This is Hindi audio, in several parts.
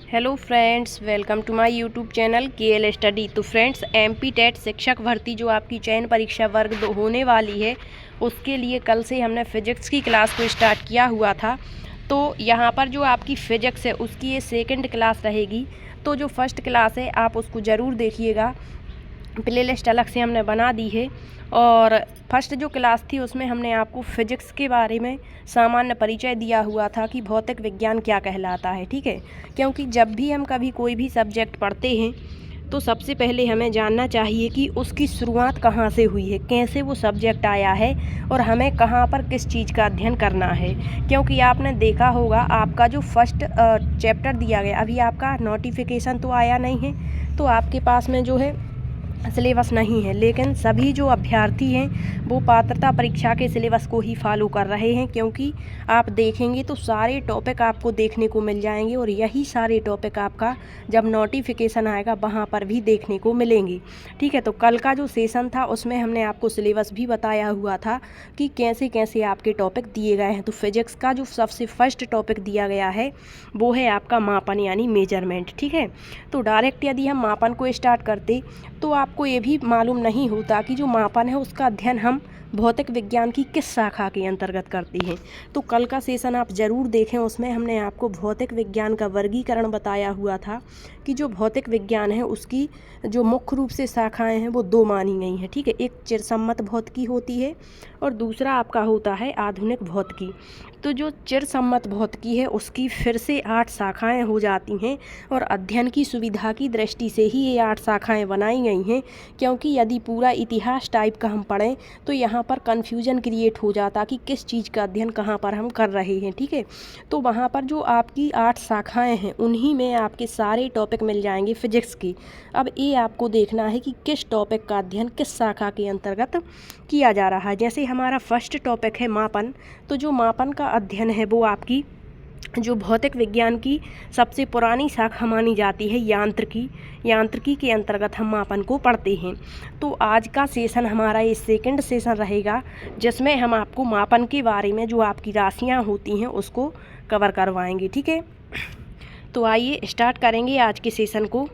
Hello friends, welcome to my YouTube channel KL study. तो फ्रेंड्स, एमपी टेट शिक्षक भर्ती जो आपकी चयन परीक्षा वर्ग 2 होने वाली है, उसके लिए कल से हमने फ़िज़िक्स की क्लास को स्टार्ट किया हुआ था। तो यहाँ पर जो आपकी फ़िज़िक्स है उसकी ये सेकंड क्लास रहेगी। तो जो फर्स्ट क्लास है आप उसको ज़रूर देखिएगा, प्लेलिस्ट अलग से हमने बना दी है। और फर्स्ट जो क्लास थी उसमें हमने आपको फ़िज़िक्स के बारे में सामान्य परिचय दिया हुआ था कि भौतिक विज्ञान क्या कहलाता है, ठीक है। क्योंकि जब भी हम कभी कोई भी सब्जेक्ट पढ़ते हैं तो सबसे पहले हमें जानना चाहिए कि उसकी शुरुआत कहाँ से हुई है, कैसे वो सब्जेक्ट आया है और हमें कहाँ पर किस चीज़ का अध्ययन करना है। क्योंकि आपने देखा होगा आपका जो फर्स्ट चैप्टर दिया गया, अभी आपका नोटिफिकेशन तो आया नहीं है, तो आपके पास में जो है सिलेबस नहीं है, लेकिन सभी जो अभ्यर्थी हैं वो पात्रता परीक्षा के सिलेबस को ही फॉलो कर रहे हैं। क्योंकि आप देखेंगे तो सारे टॉपिक आपको देखने को मिल जाएंगे और यही सारे टॉपिक आपका जब नोटिफिकेशन आएगा वहाँ पर भी देखने को मिलेंगे, ठीक है। तो कल का जो सेशन था उसमें हमने आपको सिलेबस भी बताया हुआ था कि कैसे कैसे आपके टॉपिक दिए गए हैं। तो फिजिक्स का जो सबसे फर्स्ट टॉपिक दिया गया है वो है आपका मापन यानी मेजरमेंट, ठीक है। तो डायरेक्ट यदि हम मापन को स्टार्ट करते तो आपको ये भी मालूम नहीं होता कि जो मापन है उसका अध्ययन हम भौतिक विज्ञान की किस शाखा के अंतर्गत करते हैं। तो कल का सेशन आप ज़रूर देखें, उसमें हमने आपको भौतिक विज्ञान का वर्गीकरण बताया हुआ था कि जो भौतिक विज्ञान है उसकी जो मुख्य रूप से शाखाएं हैं वो दो मानी गई हैं, ठीक है। एक चिरसम्मत भौतिकी होती है और दूसरा आपका होता है आधुनिक भौतिकी। तो जो चिरसम्मत भौतिकी है उसकी फिर से 8 शाखाएं हो जाती हैं और अध्ययन की सुविधा की दृष्टि से ही ये 8 शाखाएं बनाई गई हैं। क्योंकि यदि पूरा इतिहास टाइप का हम पढ़ें तो यहाँ पर कन्फ्यूजन क्रिएट हो जाता कि किस चीज़ का अध्ययन कहाँ पर हम कर रहे हैं, ठीक है। तो वहाँ पर जो आपकी 8 शाखाएं हैं उन्हीं में आपके सारे टॉपिक मिल जाएंगे फिजिक्स की। अब ये आपको देखना है कि किस टॉपिक का अध्ययन किस शाखा के अंतर्गत किया जा रहा है। जैसे हमारा फर्स्ट टॉपिक है मापन, तो जो मापन का अध्ययन है वो आपकी जो भौतिक विज्ञान की सबसे पुरानी शाखा मानी जाती है यांत्रिकी के अंतर्गत हम मापन को पढ़ते हैं। तो आज का सेशन हमारा ये सेकंड सेशन रहेगा जिसमें हम आपको मापन के बारे में जो आपकी राशियां होती हैं उसको कवर करवाएंगे, ठीक है। तो आइए स्टार्ट करेंगे आज के सेशन को।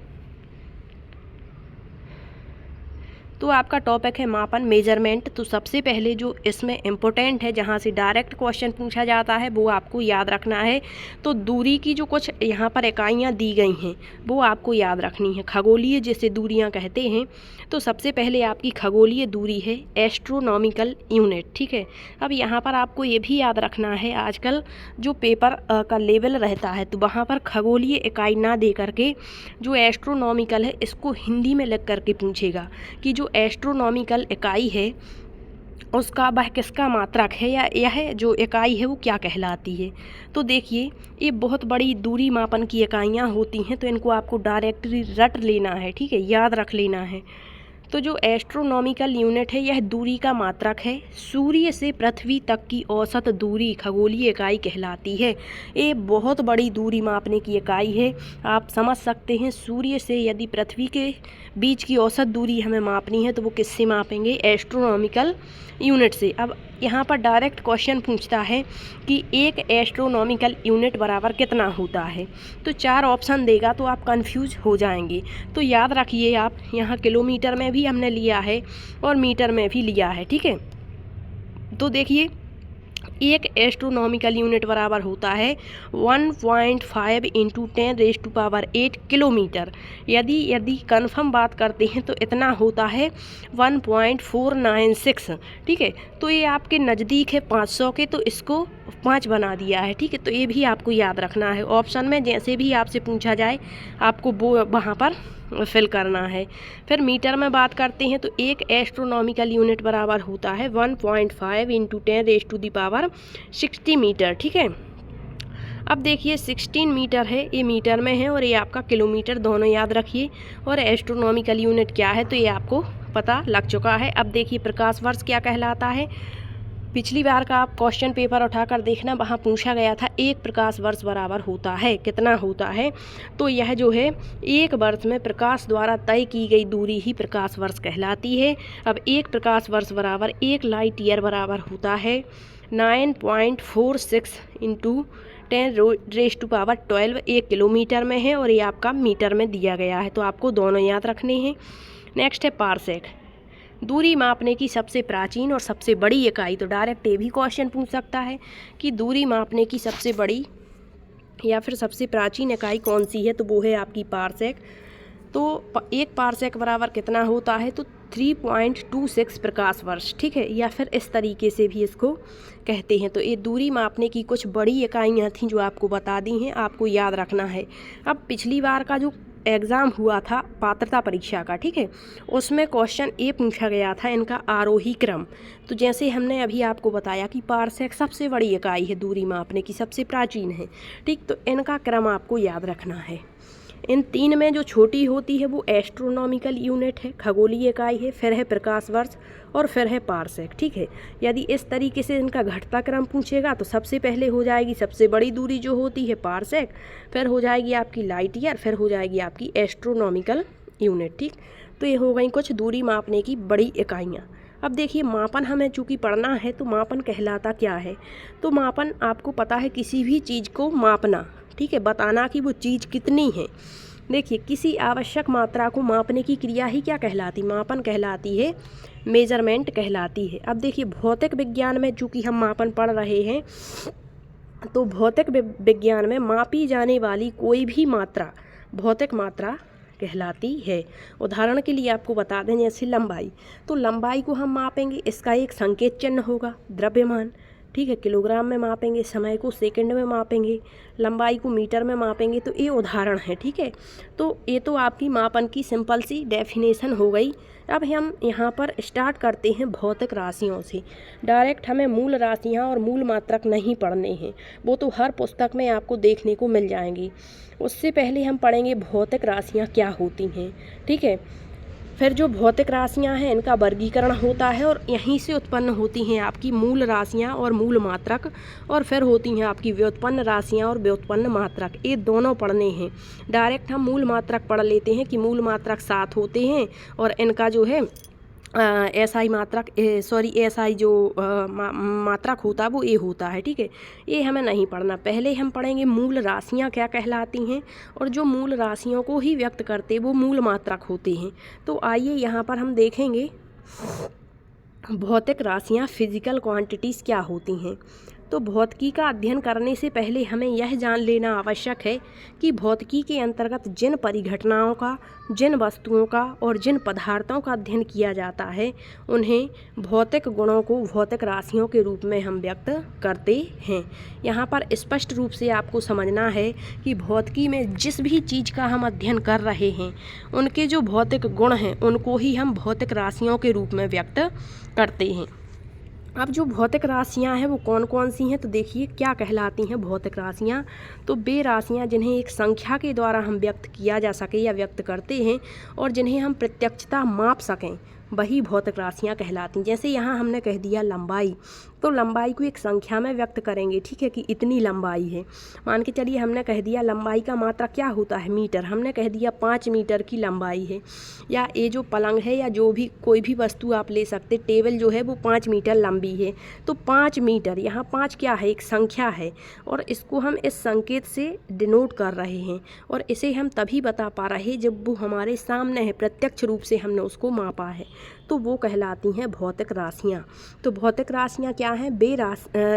तो आपका टॉपिक है मापन मेजरमेंट। तो सबसे पहले जो इसमें इम्पोर्टेंट है, जहाँ से डायरेक्ट क्वेश्चन पूछा जाता है, वो आपको याद रखना है। तो दूरी की जो कुछ यहाँ पर इकाइयाँ दी गई हैं वो आपको याद रखनी है। खगोलीय जिसे दूरियाँ कहते हैं, तो सबसे पहले आपकी खगोलीय दूरी है एस्ट्रोनॉमिकल यूनिट, ठीक है। अब यहाँ पर आपको ये भी याद रखना है, आजकल जो पेपर का लेवल रहता है तो वहाँ पर खगोलीय इकाई ना दे करके जो एस्ट्रोनॉमिकल है इसको हिंदी में लिख करके पूछेगा कि जो एस्ट्रोनॉमिकल इकाई है उसका वह किसका मात्रक है या यह जो इकाई है वो क्या कहलाती है। तो देखिए, ये बहुत बड़ी दूरी मापन की इकाइयाँ होती हैं, तो इनको आपको डायरेक्टली रट लेना है, ठीक है, याद रख लेना है। तो जो एस्ट्रोनॉमिकल यूनिट है यह दूरी का मात्रक है। सूर्य से पृथ्वी तक की औसत दूरी खगोलीय इकाई कहलाती है। ये बहुत बड़ी दूरी मापने की इकाई है। आप समझ सकते हैं, सूर्य से यदि पृथ्वी के बीच की औसत दूरी हमें मापनी है तो वो किससे मापेंगे? एस्ट्रोनॉमिकल यूनिट से। अब यहाँ पर डायरेक्ट क्वेश्चन पूछता है कि एक एस्ट्रोनॉमिकल यूनिट बराबर कितना होता है। तो 4 ऑप्शन देगा तो आप कंफ्यूज हो जाएंगे। तो याद रखिए, आप यहाँ किलोमीटर में भी हमने लिया है और मीटर में भी लिया है, ठीक है। तो देखिए, एक एस्ट्रोनॉमिकल यूनिट बराबर होता है 1.5 इंटू 10⁸ किलोमीटर। यदि कन्फर्म बात करते हैं तो इतना होता है 1.496, ठीक है। तो ये आपके नज़दीक है 500 के, तो इसको 5 बना दिया है, ठीक है। तो ये भी आपको याद रखना है। ऑप्शन में जैसे भी आपसे पूछा जाए आपको वो वहाँ पर फिल करना है। फिर मीटर में बात करते हैं तो एक एस्ट्रोनॉमिकल यूनिट बराबर होता है 1.5 इंटू 10⁻60 मीटर, ठीक है। अब देखिए 16 मीटर है, ये मीटर में है और ये आपका किलोमीटर, दोनों याद रखिए। और एस्ट्रोनॉमिकल यूनिट क्या है तो ये आपको पता लग चुका है। अब देखिए प्रकाश वर्ष क्या कहलाता है। पिछली बार का आप क्वेश्चन पेपर उठाकर देखना, वहाँ पूछा गया था एक प्रकाश वर्ष बराबर होता है कितना होता है। तो यह जो है एक वर्ष में प्रकाश द्वारा तय की गई दूरी ही प्रकाश वर्ष कहलाती है। अब एक प्रकाश वर्ष बराबर 1 लाइट ईयर बराबर होता है 9.46 इंटू 10⁻12 1 किलोमीटर में है और ये आपका मीटर में दिया गया है, तो आपको दोनों याद रखने हैं। नेक्स्ट है पारसेक, दूरी मापने की सबसे प्राचीन और सबसे बड़ी इकाई। तो डायरेक्ट ये भी क्वेश्चन पूछ सकता है कि दूरी मापने की सबसे बड़ी या फिर सबसे प्राचीन इकाई कौन सी है, तो वो है आपकी पारसेक। तो 1 पारसेक बराबर कितना होता है, तो 3.26 प्रकाश वर्ष, ठीक है, या फिर इस तरीके से भी इसको कहते हैं। तो ये दूरी मापने की कुछ बड़ी इकाइयाँ थीं जो आपको बता दी हैं, आपको याद रखना है। अब पिछली बार का जो एग्ज़ाम हुआ था पात्रता परीक्षा का, ठीक है, उसमें क्वेश्चन ये पूछा गया था इनका आरोही क्रम। तो जैसे हमने अभी आपको बताया कि पारसेक सबसे बड़ी इकाई है, दूरी मापने की सबसे प्राचीन है, ठीक, तो इनका क्रम आपको याद रखना है। इन 3 में जो छोटी होती है वो एस्ट्रोनॉमिकल यूनिट है, खगोलीय इकाई है, फिर है प्रकाश वर्ष और फिर है पारसेक, ठीक है। यदि इस तरीके से इनका घटता क्रम पूछेगा तो सबसे पहले हो जाएगी सबसे बड़ी दूरी जो होती है पारसेक, फिर हो जाएगी आपकी लाइट ईयर, फिर हो जाएगी आपकी एस्ट्रोनॉमिकल यूनिट, ठीक। तो ये हो गई कुछ दूरी मापने की बड़ी इकाइयाँ। अब देखिए मापन हमें चूँकि पढ़ना है, तो मापन कहलाता क्या है, तो मापन आपको पता है किसी भी चीज़ को मापना, ठीक है, बताना कि वो चीज़ कितनी है। देखिए किसी आवश्यक मात्रा को मापने की क्रिया ही क्या कहलाती, मापन कहलाती है, मेजरमेंट कहलाती है। अब देखिए भौतिक विज्ञान में चूँकि हम मापन पढ़ रहे हैं, तो भौतिक विज्ञान में मापी जाने वाली कोई भी मात्रा भौतिक मात्रा कहलाती है। उदाहरण के लिए आपको बता दें जैसे लंबाई, तो लंबाई को हम मापेंगे, इसका एक संकेत चिन्ह होगा द्रव्यमान, ठीक है, किलोग्राम में मापेंगे, समय को सेकंड में मापेंगे, लंबाई को मीटर में मापेंगे। तो ये उदाहरण है, ठीक है। तो ये तो आपकी मापन की सिंपल सी डेफिनेशन हो गई। अब हम यहाँ पर स्टार्ट करते हैं भौतिक राशियों से। डायरेक्ट हमें मूल राशियाँ और मूल मात्रक नहीं पढ़ने हैं, वो तो हर पुस्तक में आपको देखने को मिल जाएंगी। उससे पहले हम पढ़ेंगे भौतिक राशियाँ क्या होती हैं, ठीक है। फिर जो भौतिक राशियाँ हैं इनका वर्गीकरण होता है और यहीं से उत्पन्न होती हैं आपकी मूल राशियाँ और मूल मात्रक, और फिर होती हैं आपकी व्युत्पन्न राशियाँ और व्युत्पन्न मात्रक। ये दोनों पढ़ने हैं। डायरेक्ट हम मूल मात्रक पढ़ लेते हैं कि मूल मात्रक 7 होते हैं और इनका जो है एसआई मात्रक एसआई जो मात्रक होता है वो ए होता है, ठीक है। ये हमें नहीं पढ़ना, पहले हम पढ़ेंगे मूल राशियाँ क्या कहलाती हैं, और जो मूल राशियों को ही व्यक्त करते वो मूल मात्रक होते हैं। तो आइए यहाँ पर हम देखेंगे भौतिक राशियाँ फिजिकल क्वांटिटीज़ क्या होती हैं। तो भौतिकी का अध्ययन करने से पहले हमें यह जान लेना आवश्यक है कि भौतिकी के अंतर्गत जिन परिघटनाओं का, जिन वस्तुओं का और जिन पदार्थों का अध्ययन किया जाता है उन्हें भौतिक गुणों को भौतिक राशियों के रूप में हम व्यक्त करते हैं। यहाँ पर स्पष्ट रूप से आपको समझना है कि भौतिकी में जिस भी चीज़ का हम अध्ययन कर रहे हैं उनके जो भौतिक गुण हैं उनको ही हम भौतिक राशियों के रूप में व्यक्त करते हैं। अब जो भौतिक राशियाँ हैं वो कौन कौन सी हैं, तो देखिए क्या कहलाती हैं भौतिक राशियाँ। तो वे राशियाँ जिन्हें एक संख्या के द्वारा हम व्यक्त किया जा सके या व्यक्त करते हैं और जिन्हें हम प्रत्यक्षतः माप सकें वही भौतिक राशियाँ कहलाती हैं। जैसे यहाँ हमने कह दिया लंबाई, तो लंबाई को एक संख्या में व्यक्त करेंगे, ठीक है, कि इतनी लंबाई है। मान के चलिए हमने कह दिया लंबाई का मात्रा क्या होता है, मीटर, हमने कह दिया 5 मीटर की लंबाई है। या ये जो पलंग है या जो भी कोई भी वस्तु आप ले सकते, टेबल जो है वो 5 मीटर लंबी है, तो 5 मीटर, यहाँ 5 क्या है, एक संख्या है और इसको हम इस संकेत से डिनोट कर रहे हैं और इसे हम तभी बता पा रहे जब वो हमारे सामने है, प्रत्यक्ष रूप से हमने उसको मापा है, तो वो कहलाती हैं भौतिक राशियाँ। तो भौतिक राशियाँ क्या हैं,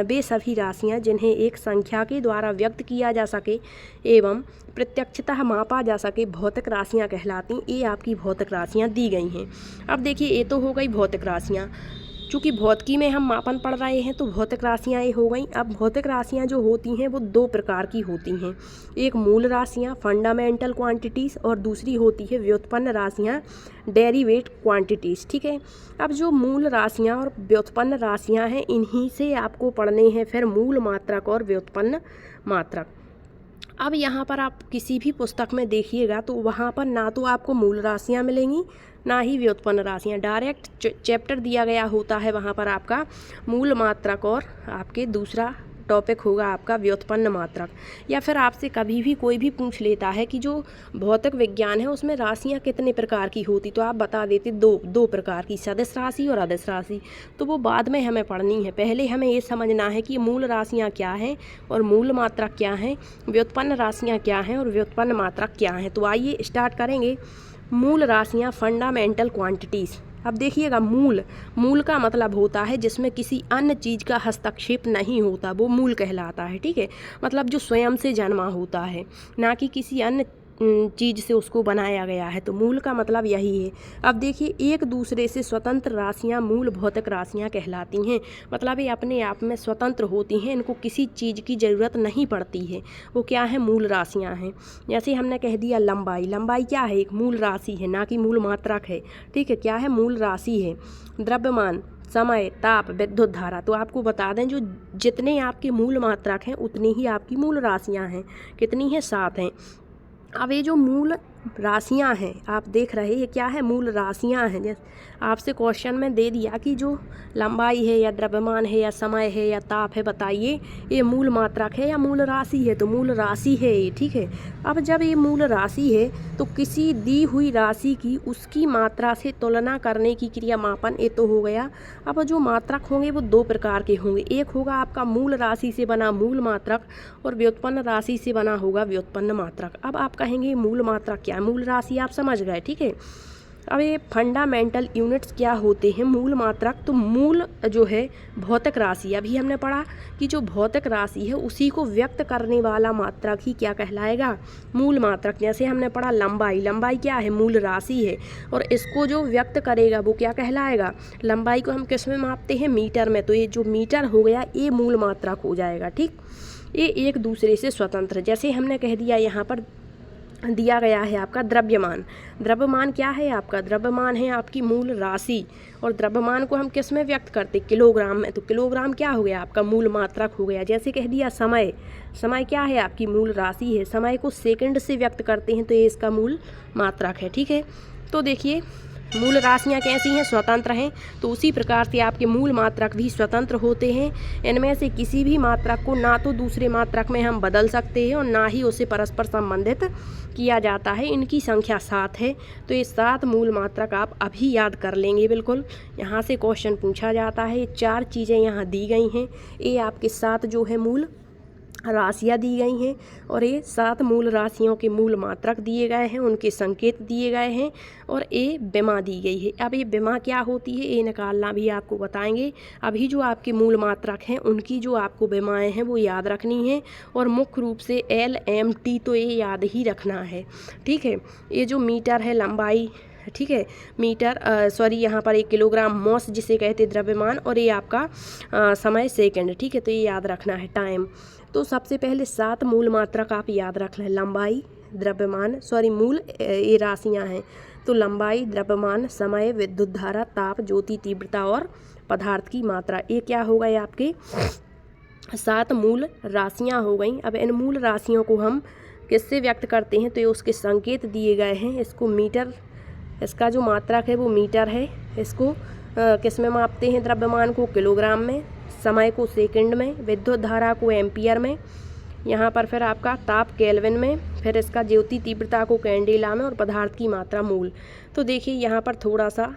वे सभी राशियाँ जिन्हें एक संख्या के द्वारा व्यक्त किया जा सके एवं प्रत्यक्षतः मापा जा सके भौतिक राशियाँ कहलाती। ये आपकी भौतिक राशियाँ दी गई हैं। अब देखिए ये तो हो गई भौतिक राशियाँ। चूँकि भौतिकी में हम मापन पढ़ रहे हैं तो भौतिक राशियाँ ये हो गई। अब भौतिक राशियाँ जो होती हैं वो 2 प्रकार की होती हैं, एक मूल राशियाँ फंडामेंटल क्वांटिटीज़ और दूसरी होती है व्युत्पन्न राशियाँ डेरिवेट क्वांटिटीज़, ठीक है। अब जो मूल राशियाँ और व्युत्पन्न राशियाँ हैं इन्हीं से आपको पढ़ने हैं फिर मूल मात्रक और व्युत्पन्न मात्रक। अब यहाँ पर आप किसी भी पुस्तक में देखिएगा तो वहाँ पर ना तो आपको मूल राशियाँ मिलेंगी ना ही व्युत्पन्न राशियाँ, डायरेक्ट चैप्टर दिया गया होता है वहाँ पर आपका मूल मात्रक और आपके दूसरा टॉपिक होगा आपका व्युत्पन्न मात्रक। या फिर आपसे कभी भी कोई भी पूछ लेता है कि जो भौतिक विज्ञान है उसमें राशियाँ कितने प्रकार की होती, तो आप बता देते दो प्रकार की, सदिश राशि और अदिश राशि। तो वो बाद में हमें पढ़नी है, पहले हमें ये समझना है कि मूल राशियाँ क्या हैं और मूल मात्रक क्या हैं, व्युत्पन्न राशियाँ क्या हैं और व्युत्पन्न मात्रक क्या हैं। तो आइए स्टार्ट करेंगे। मूल राशियाँ, फंडामेंटल क्वांटिटीज़। अब देखिएगा, मूल का मतलब होता है जिसमें किसी अन्य चीज़ का हस्तक्षेप नहीं होता, वो मूल कहलाता है। ठीक है, मतलब जो स्वयं से जन्मा होता है, ना कि किसी अन्य चीज़ से उसको बनाया गया है। तो मूल का मतलब यही है। अब देखिए, एक दूसरे से स्वतंत्र राशियाँ मूल भौतिक राशियाँ कहलाती हैं। मतलब ये अपने आप में स्वतंत्र होती हैं, इनको किसी चीज़ की ज़रूरत नहीं पड़ती है। वो क्या है, मूल राशियाँ हैं। जैसे हमने कह दिया लंबाई क्या है, एक मूल राशि है, ना कि मूल मात्रक है। ठीक है, क्या है, मूल राशि है। द्रव्यमान, समय, ताप, विद्युत धारा। तो आपको बता दें, जो जितने आपके मूल मात्रक हैं उतनी ही आपकी मूल राशियाँ हैं। कितनी हैं, 7 हैं। अब ये जो मूल राशियाँ हैं आप देख रहे हैं, ये क्या है, मूल राशियाँ हैं। जैसे आपसे क्वेश्चन में दे दिया कि जो लंबाई है या द्रव्यमान है या समय है या ताप है, बताइए ये मूल मात्रक है या मूल राशि है, तो मूल राशि है ये। ठीक है, अब जब ये मूल राशि है तो किसी दी हुई राशि की उसकी मात्रा से तुलना करने की क्रिया मापन, ये तो हो गया। अब जो मात्रक होंगे वो 2 प्रकार के होंगे, एक होगा आपका मूल राशि से बना मूल मात्रक और व्युत्पन्न राशि से बना होगा व्युत्पन्न मात्रक। अब आप कहेंगे मूल मात्रक क्या है, मूल राशि आप समझ गए। ठीक है, अब ये फंडामेंटल यूनिट्स क्या होते हैं, मूल मात्रक। तो मूल जो है भौतिक राशि, अभी हमने पढ़ा कि जो भौतिक राशि है उसी को व्यक्त करने वाला मात्रक ही क्या कहलाएगा, मूल मात्रक। जैसे हमने पढ़ा लंबाई क्या है, मूल राशि है, और इसको जो व्यक्त करेगा वो क्या कहलाएगा, लंबाई को हम किस में मापते हैं, मीटर में। तो ये जो मीटर हो गया ये मूल मात्रक हो जाएगा। ठीक, ये एक दूसरे से स्वतंत्र। जैसे हमने कह दिया, यहाँ पर दिया गया है आपका द्रव्यमान क्या है, आपका द्रव्यमान है आपकी मूल राशि, और द्रव्यमान को हम किस में व्यक्त करते, किलोग्राम में। तो किलोग्राम क्या हो गया, आपका मूल मात्रक हो गया। जैसे कह दिया समय क्या है, आपकी मूल राशि है, समय को सेकंड से व्यक्त करते हैं तो ये इसका मूल मात्रक है। ठीक है, तो देखिए मूल राशियाँ कैसी हैं, स्वतंत्र हैं। तो उसी प्रकार से आपके मूल मात्रक भी स्वतंत्र होते हैं। इनमें से किसी भी मात्रक को ना तो दूसरे मात्रक में हम बदल सकते हैं और ना ही उसे परस्पर संबंधित किया जाता है। इनकी संख्या 7 है। तो ये 7 मूल मात्रक आप अभी याद कर लेंगे। बिल्कुल यहाँ से क्वेश्चन पूछा जाता है। ये 4 चीज़ें यहाँ दी गई हैं। ये आपके 7 जो है मूल राशियाँ दी गई हैं, और ये 7 मूल राशियों के मूल मात्रक दिए गए हैं, उनके संकेत दिए गए हैं, और ये विमा दी गई है। अब ये विमा क्या होती है, ये निकालना भी आपको बताएंगे। अभी जो आपके मूल मात्रक हैं उनकी जो आपको विमाएँ हैं वो याद रखनी है, और मुख्य रूप से LMT तो ये याद ही रखना है। ठीक है, ये जो मीटर है लंबाई, ठीक है, मीटर यहाँ पर 1 किलोग्राम मॉस जिसे कहते द्रव्यमान, और ये आपका समय सेकंड। ठीक है, तो ये याद रखना है, टाइम। तो सबसे पहले 7 मूल मात्रक आप याद रख लें, लंबाई, द्रव्यमान, मूल ये राशियाँ हैं। तो लंबाई, द्रव्यमान, समय, विद्युत धारा, ताप, ज्योति तीव्रता और पदार्थ की मात्रा, ये क्या हो गए आपके 7 मूल राशियाँ हो गई। अब इन मूल राशियों को हम किससे व्यक्त करते हैं, तो ये उसके संकेत दिए गए हैं। इसको मीटर, इसका जो मात्रक है वो मीटर है। इसको किस में मापते हैं, द्रव्यमान को किलोग्राम में, समय को सेकंड में, विद्युत धारा को एम्पियर में, यहाँ पर फिर आपका ताप केल्विन में, फिर इसका ज्योति तीव्रता को कैंडेला में, और पदार्थ की मात्रा मूल। तो देखिए यहाँ पर थोड़ा सा,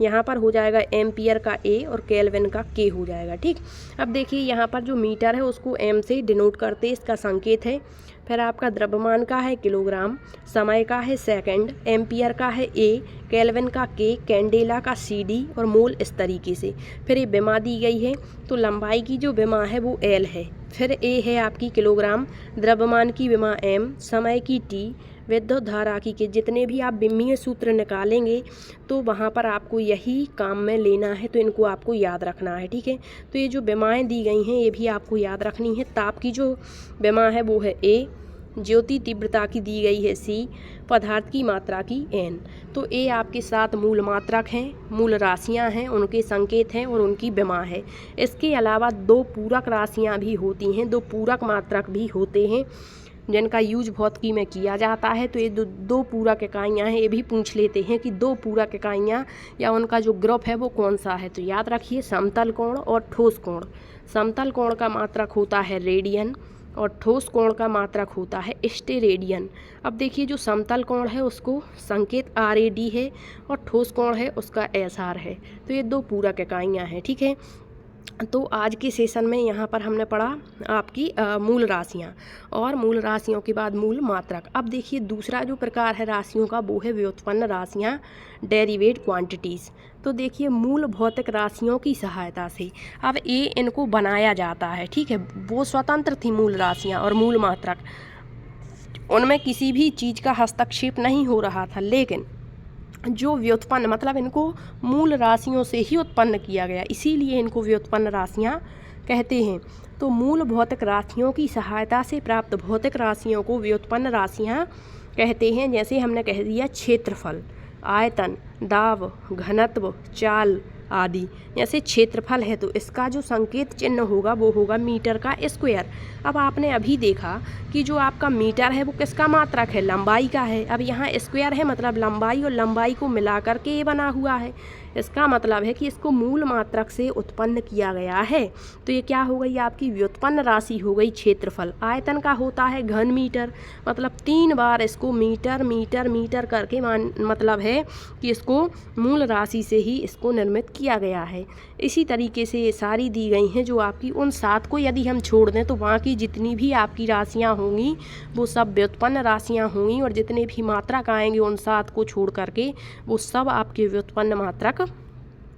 यहाँ पर हो जाएगा एम्पियर का A और केल्विन का K हो जाएगा। ठीक, अब देखिए यहाँ पर जो मीटर है उसको M से डिनोट करते, इसका संकेत है। फिर आपका द्रव्यमान का है किलोग्राम, समय का है सेकंड, एम्पियर का है A, केल्विन का K, कैंडेला का CD और मोल इस तरीके से। फिर ये विमा दी गई है। तो लंबाई की जो विमा है वो L है, फिर A है आपकी किलोग्राम, द्रव्यमान की विमा M, समय की T, विद्युत धारा की के जितने भी आप विमीय सूत्र निकालेंगे तो वहाँ पर आपको यही काम में लेना है। तो इनको आपको याद रखना है। ठीक है, तो ये जो विमाएँ दी गई हैं ये भी आपको याद रखनी है। ताप की जो विमा है वो है A, ज्योति तीव्रता की दी गई है C, पदार्थ की मात्रा की N। तो ये आपके 7 मूल मात्रक हैं, मूल राशियाँ हैं, उनके संकेत हैं और उनकी विमा है। इसके अलावा 2 पूरक राशियाँ भी होती हैं, 2 पूरक मात्रक भी होते हैं। जिनका यूज भौतिकी में किया जाता है। तो ये दो पूरक इकाइयाँ हैं, ये भी पूछ लेते हैं कि दो पूरक इकाइयाँ या उनका जो ग्रुप है वो कौन सा है। तो याद रखिए समतल कोण और ठोस कोण। समतल कोण का मात्रक होता है रेडियन और ठोस कोण का मात्रक होता है स्टेरेडियन। अब देखिए जो समतल कोण है उसको संकेत RAD है और ठोस कोण है उसका SR है। तो ये दो पूरक इकाइयाँ हैं, ठीक है। तो आज के सेशन में यहाँ पर हमने पढ़ा आपकी मूल राशियाँ और मूल राशियों के बाद मूल मात्रक। अब देखिए दूसरा जो प्रकार है राशियों का वो है व्युत्पन्न राशियाँ, डेरिवेट क्वांटिटीज़। तो देखिए मूल भौतिक राशियों की सहायता से अब ये इनको बनाया जाता है, ठीक है। वो स्वतंत्र थी मूल राशियाँ और मूल मात्रक, उनमें किसी भी चीज़ का हस्तक्षेप नहीं हो रहा था, लेकिन जो व्युत्पन्न मतलब इनको मूल राशियों से ही उत्पन्न किया गया, इसीलिए इनको व्युत्पन्न राशियाँ कहते हैं। तो मूल भौतिक राशियों की सहायता से प्राप्त भौतिक राशियों को व्युत्पन्न राशियाँ कहते हैं। जैसे हमने कह दिया क्षेत्रफल, आयतन, दाब, घनत्व, चाल आदि। जैसे क्षेत्रफल है तो इसका जो संकेत चिन्ह होगा वो होगा मीटर का स्क्वायर। अब आपने अभी देखा कि जो आपका मीटर है वो किसका मात्रक है, लंबाई का है। अब यहाँ स्क्वायर है मतलब लंबाई और लंबाई को मिला करके ये बना हुआ है। इसका मतलब है कि इसको मूल मात्रक से उत्पन्न किया गया है। तो ये क्या हो गई आपकी व्युत्पन्न राशि हो गई क्षेत्रफल। आयतन का होता है घन मीटर, मतलब 3 बार इसको मीटर मीटर मीटर करके मतलब है कि इसको मूल राशि से ही इसको निर्मित किया गया है। इसी तरीके से ये सारी दी गई हैं जो आपकी उन 7 को यदि हम छोड़ दें तो वहाँ की जितनी भी आपकी राशियाँ होंगी वो सब व्युत्पन्न राशियाँ होंगी और जितने भी मात्रक आएंगे उन 7 को छोड़ करके वो सब आपके व्युत्पन्न मात्रक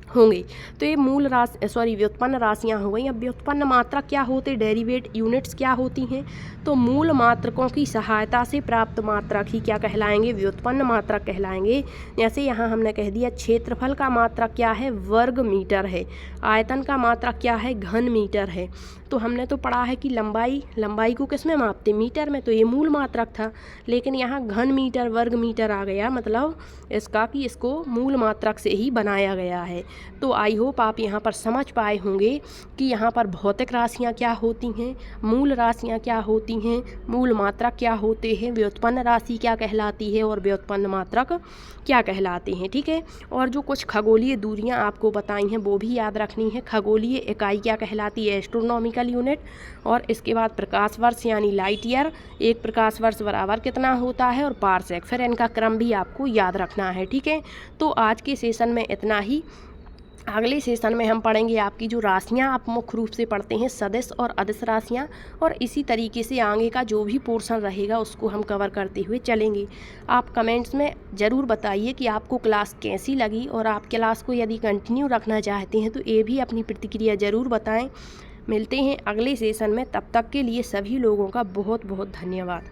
होंगे। तो ये मूल राशि व्युत्पन्न राशियाँ हो गई। अब व्युत्पन्न मात्रक क्या होते, डेरिवेट यूनिट्स क्या होती हैं। तो मूल मात्रकों की सहायता से प्राप्त मात्रक ही क्या कहलाएंगे, व्युत्पन्न मात्रक कहलाएंगे। जैसे यहाँ हमने कह दिया क्षेत्रफल का मात्रक क्या है, वर्ग मीटर है। आयतन का मात्रक क्या है, घन मीटर है। तो हमने तो पढ़ा है कि लंबाई को किस में मापते, मीटर में। तो ये मूल मात्रक था, लेकिन यहाँ घन मीटर वर्ग मीटर आ गया, मतलब इसका कि इसको मूल मात्रक से ही बनाया गया है। तो आई होप आप यहाँ पर समझ पाए होंगे कि यहाँ पर भौतिक राशियाँ क्या होती हैं, मूल राशियाँ क्या होती हैं, मूल मात्रक क्या होते हैं, व्युत्पन्न राशि क्या कहलाती है और व्युत्पन्न मात्रक क्या कहलाते हैं, ठीक है। और जो कुछ खगोलीय दूरियाँ आपको बताई हैं वो भी याद रखनी है। खगोलीय इकाई क्या कहलाती है, एस्ट्रोनॉमिकल यूनिट। और इसके बाद प्रकाश वर्ष यानी लाइट ईयर, एक प्रकाश वर्ष बराबर कितना होता है, और पारसेक। फिर इनका क्रम भी आपको याद रखना है, ठीक है। तो आज के सेशन में इतना ही। अगले सेशन में हम पढ़ेंगे आपकी जो राशियाँ आप मुख्य रूप से पढ़ते हैं, सदिश और अदिश राशियाँ, और इसी तरीके से आगे का जो भी पोर्शन रहेगा उसको हम कवर करते हुए चलेंगे। आप कमेंट्स में ज़रूर बताइए कि आपको क्लास कैसी लगी, और आप क्लास को यदि कंटिन्यू रखना चाहते हैं तो ये भी अपनी प्रतिक्रिया ज़रूर बताएं। मिलते हैं अगले सेशन में, तब तक के लिए सभी लोगों का बहुत बहुत धन्यवाद।